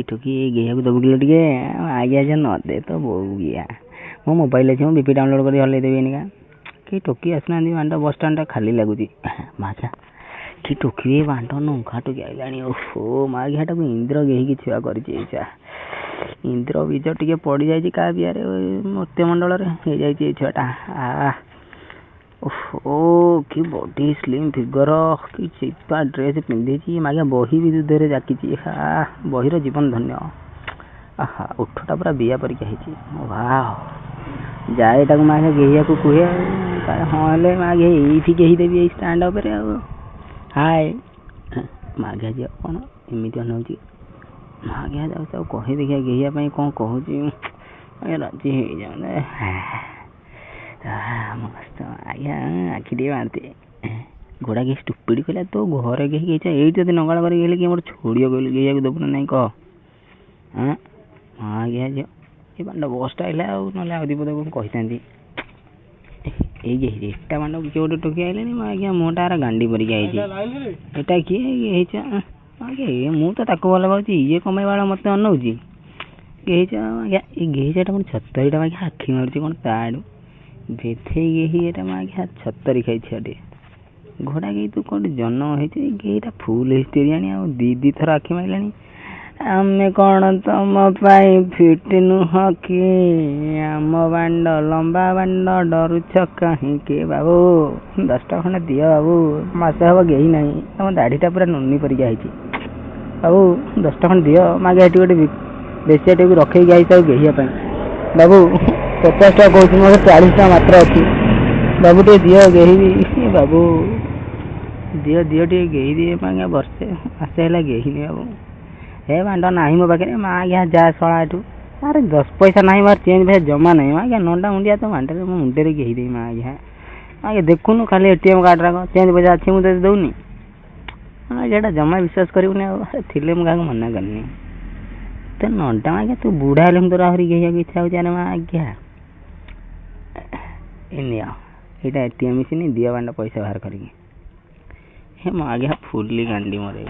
ठोकी ठोकी गेया को दबुकिलो टिके आज्ञा जे न दे तो बोगिया मो मोबाइल अच्छे बीपी डाउनलोड कर हल्ले देवी एनिका कि टोकी आसना बांट बस स्टाण्ड खाली लगुच माघा कि टोकी बांट नौखा टोकी आइलानी ओहो माघाटा को इंद्र गेही छुआ कर इंद्र बीज टे पड़ जाए क्या बिहार मृत्युमंडल हो छुआटा ओहो कि बॉडी स्लिम फिगर कि चिपा ड्रेस पिंधि मागे बही भी दुधे जाकी बहीर जीवन धन्य आहा उठटा पूरा बिया परिका वाह जाए ताक मागे गेहिया को कहे हाँ हेले मागे ये गेही देवी स्टाण्ड उपर हाय मागे जी कौन एमती अनाऊँगी मागे जाऊ कही देखिया गेहिया कौन कहूँ राजी हो जाए मस्त आज्ञा आखि टे बांधते घोड़ा के स्टुपिड कहला तो घर के ये नगाड़ कर कि मोर छोड़ियो कहल गेया को दबुना नहीं कह हाँ आज्ञा झील ये बांड बसटा आइला ना आदि पद कौन कही एटा बांड किए गोटे टोकी आइले आज्ञा मोटार गांडी परिका एटा किए आज्ञा मुझे भल पाँच ये कमाई वाला मत अनाऊँगी आज्ञा ये गेहीचा मैं छतरीटा आज्ञा आखि मारूँ कौन ताड़ू बेथे गेही एटा आज्ञा छतरी खाई छुआटे घोड़ा गेही तू कौन जन्म होटा फुल हिस्टेरी आ दी थर आखि मारे आमे कौन तुम फिट नुह कि आम बांड लंबा बांड डरुच कहीं के बाबू 10टा खंडे दियो बाबू मसे हम गेही ना तुम दाढ़ीटा पूरा नुनी परिका बाबू 10टा खंडे दियो मागे ये गोटे बेचिया को रखे गेहिया बाबू 50 टा कहूँ मोर 40 टा मात्र अच्छी बाबू टे दियो गेही बाबू दियो दियो टे गेही दिए मांगे वर्षे आसे है गेही बाबू हे बांड ना मो पाखे माँ आज्ञा जा शला एठू अरे 10 पैसा ना मार चेंज भाई जमा नहीं आज्ञा नंडा मुंडिया तो बांटे मो मुंडे गेही दे माँ आज्ञा आज्ञा देखुनु खाली एटीएम कार्ड राख चेंज पैसा अच्छी मुझे दौनी आज्ञा जमा विश्वास करूनी थे मुझे मना करनी तो नंटा आज्ञा तू बुढ़ा हेल्ले तोर आहरी गेहिया इच्छा हो माँ आज्ञा ये एटीएम मेसीन दिया बांड पैसा बाहर करके हे माँ आज्ञा फुल्ली गांडी मर